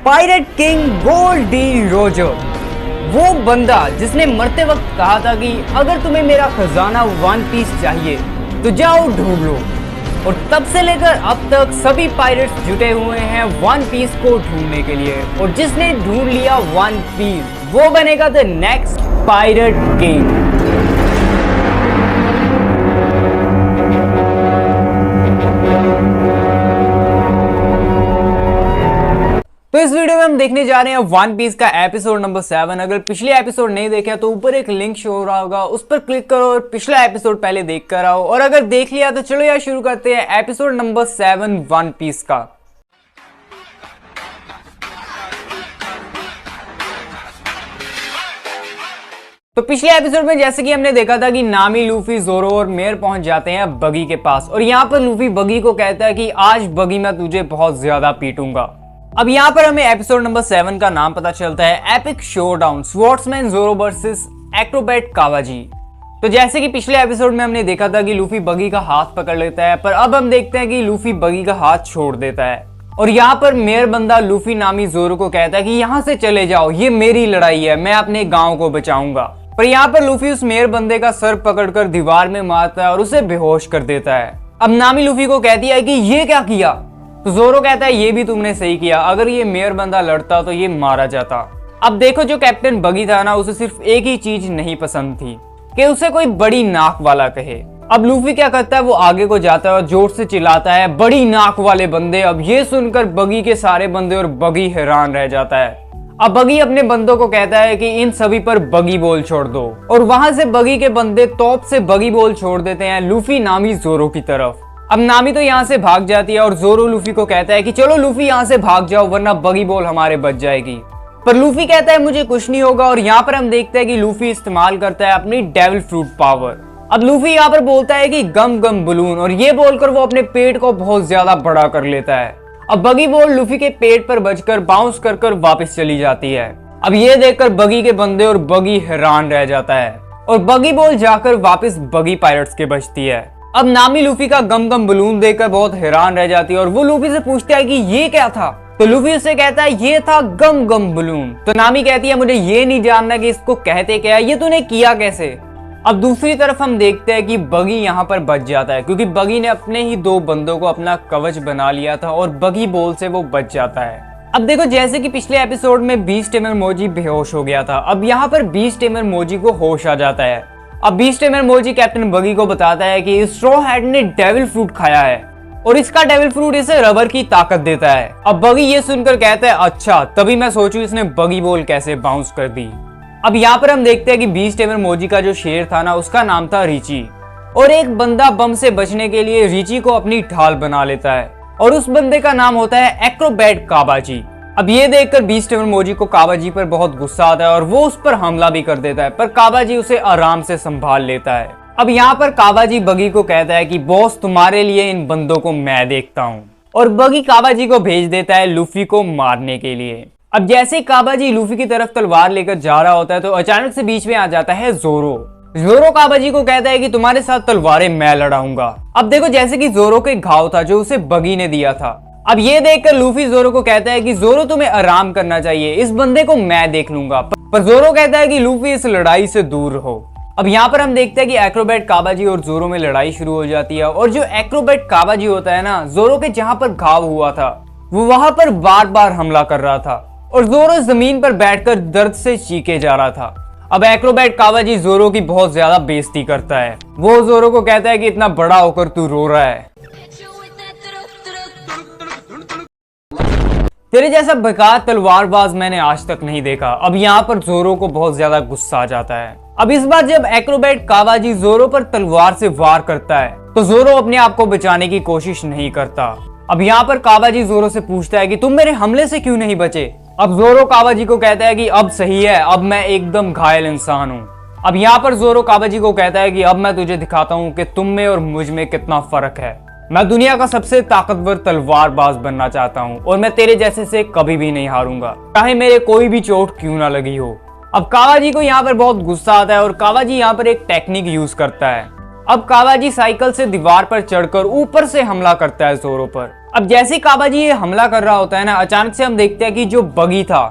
Pirate king gold D Roger, वो बंदा जिसने मरते वक्त कहा था कि अगर तुम्हें मेरा खजाना वन पीस चाहिए तो जाओ ढूंढ लो। और तब से लेकर अब तक सभी पायरेट्स जुटे हुए हैं वन पीस को ढूंढने के लिए, और जिसने ढूंढ लिया वन पीस वो बनेगा द नेक्स्ट पायरेट किंग। तो इस वीडियो में हम देखने जा रहे हैं वन पीस का एपिसोड नंबर 7। अगर पिछले एपिसोड नहीं देखे तो ऊपर एक लिंक शो हो रहा होगा, उस पर क्लिक करो और पिछला एपिसोड पहले देख कर आओ। और अगर देख लिया तो चलो यार शुरू करते हैं एपिसोड नंबर 7 वन पीस का। तो पिछले एपिसोड में जैसे कि हमने देखा था कि नामी, लूफी, जोरो और मेयर पहुंच जाते हैं बगी के पास, और यहाँ पर लूफी बगी को कहता है कि आज बगी मैं तुझे बहुत ज्यादा पीटूंगा। अब यहाँ पर हमें एपिसोड नंबर 7 का नाम पता चलता है एपिक शोडाउन स्वॉर्ड्समैन जोरो वर्सेस एक्रोबैट कावाजी। तो जैसे कि पिछले एपिसोड में हमने देखा था कि लूफी बगी का हाथ पकड़ लेता है, पर अब हम देखते हैं कि लूफी बगी का हाथ छोड़ देता है। और यहाँ पर मेयर बंदा लूफी नामी जोरो को कहता है कि यहाँ से चले जाओ, ये मेरी लड़ाई है, मैं अपने गाँव को बचाऊंगा। पर यहाँ पर लूफी उस मेयर बंदे का सर पकड़कर दीवार में मारता है और उसे बेहोश कर देता है। अब नामी लूफी को कहती है कि ये क्या किया? तो जोरो कहता है ये भी तुमने सही किया, अगर ये मेयर बंदा लड़ता तो ये मारा जाता। अब देखो जो कैप्टन बगी था ना, उसे सिर्फ एक ही चीज नहीं पसंद थी कि उसे कोई बड़ी नाक वाला कहे। अब लूफी क्या करता है, वो आगे को जाता है और जोर से चिल्लाता है बड़ी नाक वाले बंदे। अब ये सुनकर बगी के सारे बंदे और बगी हैरान रह जाता है। अब बगी अपने बंदों को कहता है कि इन सभी पर बगी बोल छोड़ दो, और वहां से बगी के बंदे तोप से बगी बोल छोड़ देते हैं लूफी नामी जोरो की तरफ। अब नामी तो यहाँ से भाग जाती है और जोरो लूफी को कहता है कि चलो लूफी यहाँ से भाग जाओ वरना बगी बोल हमारे बच जाएगी। पर लूफी कहता है मुझे कुछ नहीं होगा, और यहाँ पर हम देखते हैं कि लूफी इस्तेमाल करता है अपनी डेविल फ्रूट पावर। अब लूफी यहाँ पर बोलता है कि गम गम बलून, और ये बोलकर वो अपने पेट को बहुत ज्यादा बड़ा कर लेता है। अब बगी बोल लूफी के पेट पर बजकर बाउंस कर कर वापस चली जाती है। अब ये देखकर बगी के बंदे और बगी हैरान रह जाता है, और बगी बोल जाकर वापस बगी पायरेट्स के बचती है। अब नामी लूफी का गम गम बलून देखकर बहुत हैरान रह जाती है, और वो लूफी से पूछता है कि ये क्या था? तो लूफी उससे कहता है ये था गम गम बलून। तो नामी कहती है मुझे ये नहीं जानना कि इसको कहते क्या है, ये तूने किया कैसे? अब दूसरी तरफ हम देखते हैं कि बगी यहाँ पर बच जाता है, क्योंकि बगी ने अपने ही 2 बंदों को अपना कवच बना लिया था और बगी बोल से वो बच जाता है। अब देखो जैसे कि पिछले एपिसोड में बीस्ट टेमर मोजी बेहोश हो गया था, अब यहाँ पर बीस्ट टेमर मोजी को होश आ जाता है। अब बीस्ट टेमर मोजी कैप्टन बगी को बताता है कि स्ट्रॉ हैट ने डेविल फ्रूट खाया है और इसका डेविल फ्रूट इसे रबर की ताकत देता है। अब बगी ये सुनकर कहता है अच्छा, तभी मैं सोचूं इसने बगी बोल कैसे बाउंस कर दी। अब यहाँ पर हम देखते हैं कि बीस्ट टेमर मोजी का जो शेर था ना, उसका नाम था रिची, और एक बंदा बम से बचने के लिए रिची को अपनी ढाल बना लेता है, और उस बंदे का नाम होता है एक्रोबैट काबाजी। अब ये देखकर बीस्ट टेमर मोजी को काबाजी पर बहुत गुस्सा आता है और वो उस पर हमला भी कर देता है, पर काबाजी उसे आराम से संभाल लेता है। अब यहाँ पर काबाजी बगी को कहता है कि बॉस तुम्हारे लिए इन बंदों को मैं देखता हूँ, और बगी काबाजी को भेज देता है लूफी को मारने के लिए। अब जैसे काबाजी लूफी की तरफ तलवार लेकर जा रहा होता है तो अचानक से बीच में आ जाता है जोरो। जोरो काबाजी को कहता है कि तुम्हारे साथ तलवारें मैं लड़ाऊंगा। अब देखो जैसे कि जोरो के घाव था जो उसे बगी ने दिया था। अब ये देखकर लूफी जोरो को कहता है कि जोरो तुम्हें आराम करना चाहिए, इस बंदे को मैं देख लूंगा। पर जोरो कहता है कि लूफी इस लड़ाई से दूर रहो। अब यहाँ पर हम देखते हैं कि एक्रोबैट काबाजी और जोरो में लड़ाई शुरू हो जाती है, और जो एक्रोबैट काबाजी होता है ना, जोरो के जहाँ पर घाव हुआ था वो वहां पर बार बार हमला कर रहा था, और जोरो जमीन पर बैठकर दर्द से चीखे जा रहा था। अब एक्रोबैट कावाजी जोरो की बहुत ज्यादा बेइज्जती करता है। वो जोरो को कहता है कि इतना बड़ा होकर तू रो रहा है, तेरे जैसा बेकार तलवारबाज मैंने आज तक नहीं देखा। अब यहाँ पर जोरो को बहुत ज्यादा गुस्सा आ जाता है। अब इस बार जब एक्रोबैट कावाजी जोरो पर तलवार से वार करता है तो जोरो अपने आप को बचाने की कोशिश नहीं करता। अब यहाँ पर कावाजी जोरो से पूछता है कि तुम मेरे हमले से क्यों नहीं बचे? अब जोरो कावाजी को कहता है कि अब सही है, अब मैं एकदम घायल इंसान हूँ। अब यहाँ पर जोरो कावाजी को कहता है कि अब मैं तुझे दिखाता हूँ कि तुम में और मुझ में कितना फर्क है। मैं दुनिया का सबसे ताकतवर तलवारबाज बनना चाहता हूँ, और मैं तेरे जैसे से कभी भी नहीं हारूंगा, चाहे मेरे कोई भी चोट क्यों ना लगी हो। अब कावाजी को यहाँ पर बहुत गुस्सा आता है, और कावाजी यहाँ पर एक टेक्निक यूज करता है। अब कावाजी साइकिल से दीवार पर चढ़कर ऊपर से हमला करता है जोरो पर। अब जैसे काबाजी ये हमला कर रहा होता है ना, अचानक से हम देखते हैं कि जो बगी था,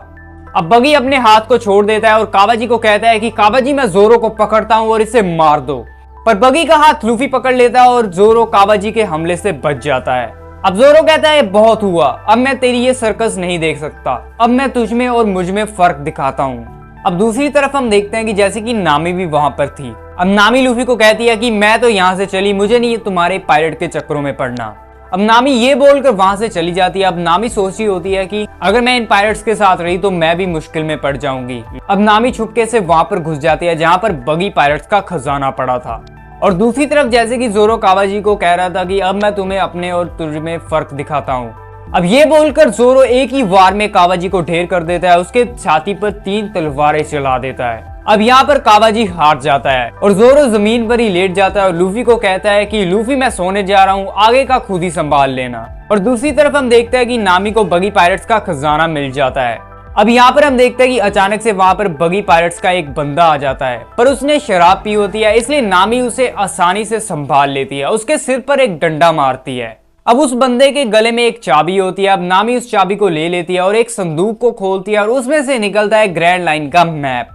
अब बगी अपने हाथ को छोड़ देता है और काबाजी को कहता है कि काबाजी मैं जोरो को पकड़ता हूं और इसे मार दो। पर बगी का हाथ लूफी पकड़ लेता है और जोरो काबाजी के हमले से बच जाता है। अब जोरो कहता है बहुत हुआ, अब मैं तेरी ये सर्कस नहीं देख सकता, अब मैं तुझ में और मुझ में फर्क दिखाता हूँ। अब दूसरी तरफ हम देखते हैं कि जैसे कि नामी भी वहां पर थी। अब नामी लूफी को कहती है कि मैं तो यहाँ से चली, मुझे नहीं तुम्हारे पायलट के चक्करों में पड़ना। अब नामी ये बोलकर वहां से चली जाती है। अब नामी सोच रही होती है कि अगर मैं इन पायलट्स के साथ रही तो मैं भी मुश्किल में पड़ जाऊंगी। अब नामी छुपके से वहां पर घुस जाती है जहां पर बगी पायलट्स का खजाना पड़ा था। और दूसरी तरफ जैसे कि जोरो काबाजी को कह रहा था कि अब मैं तुम्हें अपने और तुझ में फर्क दिखाता हूँ। अब ये बोलकर जोरो एक ही वार में काबाजी को ढेर कर देता है, उसके छाती पर 3 तलवारें चला देता है। अब यहाँ पर काबाजी हार जाता है और जोरो जमीन पर ही लेट जाता है और लूफी को कहता है कि लूफी मैं सोने जा रहा हूँ, आगे का खुद ही संभाल लेना। और दूसरी तरफ हम देखते हैं कि नामी को बगी पायलट्स का खजाना मिल जाता है। अब यहाँ पर हम देखते हैं कि अचानक से वहां पर बगी पायलट्स का एक बंदा आ जाता है, पर उसने शराब पी होती है, इसलिए नामी उसे आसानी से संभाल लेती है, उसके सिर पर एक डंडा मारती है। अब उस बंदे के गले में एक चाबी होती है। अब नामी उस चाबी को ले लेती है और एक संदूक को खोलती है और उसमें से निकलता है ग्रैंड लाइन का मैप।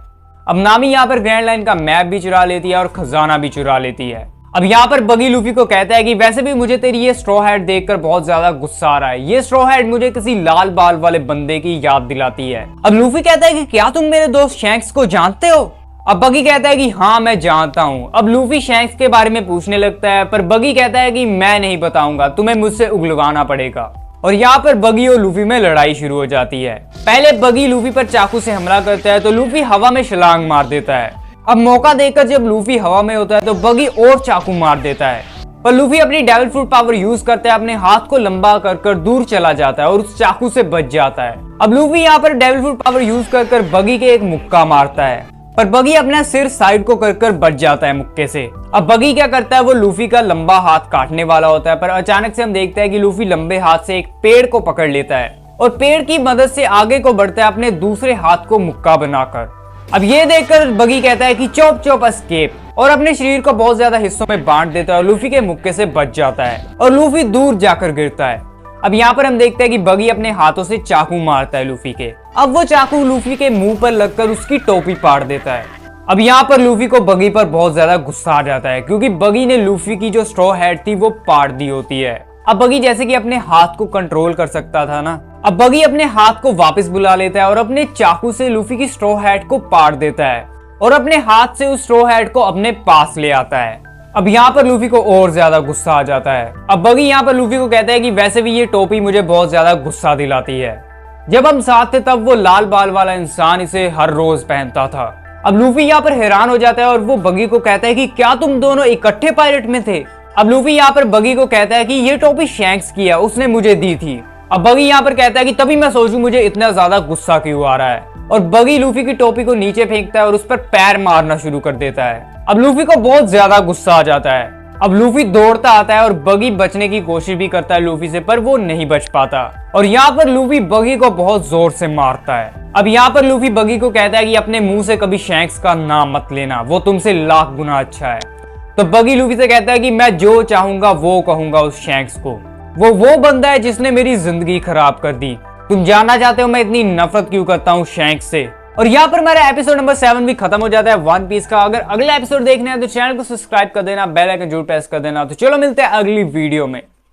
अब नामी यहाँ पर ग्रैंड लाइन का मैप भी चुरा लेती है और खजाना भी चुरा लेती है। अब यहाँ पर बगी लूफी को कहता है कि वैसे भी मुझे तेरी ये स्ट्रॉ हैट देखकर बहुत ज्यादा गुस्सा आ रहा है, ये स्ट्रॉ हैट मुझे किसी लाल बाल वाले बंदे की याद दिलाती है। अब लूफी कहता है कि क्या तुम मेरे दोस्त शैंक्स को जानते हो? अब बगी कहता है कि हाँ मैं जानता हूँ। अब लूफी शैंक्स के बारे में पूछने लगता है, पर बगी कहता है कि मैं नहीं बताऊंगा, तुम्हें मुझसे उगलवाना पड़ेगा। और यहाँ पर बगी और लूफी में लड़ाई शुरू हो जाती है। पहले बगी लूफी पर चाकू से हमला करता है तो लूफी हवा में छलांग मार देता है। अब मौका देखकर जब लूफी हवा में होता है तो बगी और चाकू मार देता है, पर लूफी अपनी डेविल फ्रूट पावर यूज करता है, अपने हाथ को लंबा कर दूर चला जाता है और उस चाकू से बच जाता है। अब लूफी यहाँ पर डेविल फ्रूट पावर यूज कर बगी के एक मुक्का मारता है, पर बगी अपना सिर साइड को कर बच जाता है मुक्के से। अब बगी क्या करता है, वो लूफी का लंबा हाथ काटने वाला होता है, पर अचानक से हम देखते हैं कि लूफी लंबे हाथ से एक पेड़ को पकड़ लेता है और पेड़ की मदद से आगे को बढ़ता है अपने दूसरे हाथ को मुक्का बनाकर। अब ये देखकर बगी कहता है कि चॉप चॉप एस्केप, और अपने शरीर को बहुत ज्यादा हिस्सों में बांट देता है और लूफी के मुक्के से बच जाता है और लूफी दूर जाकर गिरता है। अब यहाँ पर हम देखते हैं कि बगी अपने हाथों से चाकू मारता है लूफी के। अब वो चाकू लूफी के मुंह पर लगकर उसकी टोपी फाड़ देता है। अब यहाँ पर लूफी को बगी पर बहुत ज्यादा गुस्सा आ जाता है, क्योंकि बगी ने लूफी की जो स्ट्रॉ हैट थी वो फाड़ दी होती है। अब बगी जैसे कि अपने हाथ को कंट्रोल कर सकता था ना, अब बगी अपने हाथ को वापस बुला लेता है और अपने चाकू से लूफी की स्ट्रॉ हैट को फाड़ देता है और अपने हाथ से उस स्ट्रॉ हैट को अपने पास ले आता है। अब यहाँ पर लूफी को और ज्यादा गुस्सा आ जाता है। अब बगी यहाँ पर लूफी को कहता है कि वैसे भी ये टोपी मुझे बहुत ज्यादा गुस्सा दिलाती है, जब हम साथ थे तब वो लाल बाल वाला इंसान इसे हर रोज पहनता था। अब लूफी यहाँ पर हैरान हो जाता है और वो बगी को कहता है कि क्या तुम दोनों इकट्ठे पायलट में थे? अब लूफी यहाँ पर बगी को कहता है कि ये टोपी शैंक्स की है, उसने मुझे दी थी। अब बगी यहाँ पर कहता है कि तभी मैं सोचूं मुझे इतना ज्यादा गुस्सा क्यों आ रहा है, और बगी लूफी की टोपी को नीचे फेंकता है और उस पर पैर मारना शुरू कर देता है। अब लूफी को बहुत ज्यादा गुस्सा आ जाता है। अब लूफी दौड़ता आता है और बगी बचने की कोशिश भी करता है लूफी से, पर वो नहीं बच पाता और यहाँ पर लूफी बगी को बहुत जोर से मारता है। अब यहाँ पर लूफी बगी को कहता है कि अपने मुंह से कभी शैंक्स का नाम मत लेना, वो तुमसे लाख गुना अच्छा है। तो बगी लूफी से कहता है कि मैं जो चाहूंगा वो कहूंगा उस शैंक्स को, वो बंदा है जिसने मेरी जिंदगी खराब कर दी। तुम जानना चाहते हो मैं इतनी नफरत क्यों करता हूँ शैंक्स से? और यहाँ पर मेरा एपिसोड नंबर 7 भी खत्म हो जाता है वन पीस का। अगर अगला एपिसोड देखना है तो चैनल को सब्सक्राइब कर देना, बेल आइकन जरूर प्रेस कर देना। तो चलो मिलते हैं अगली वीडियो में।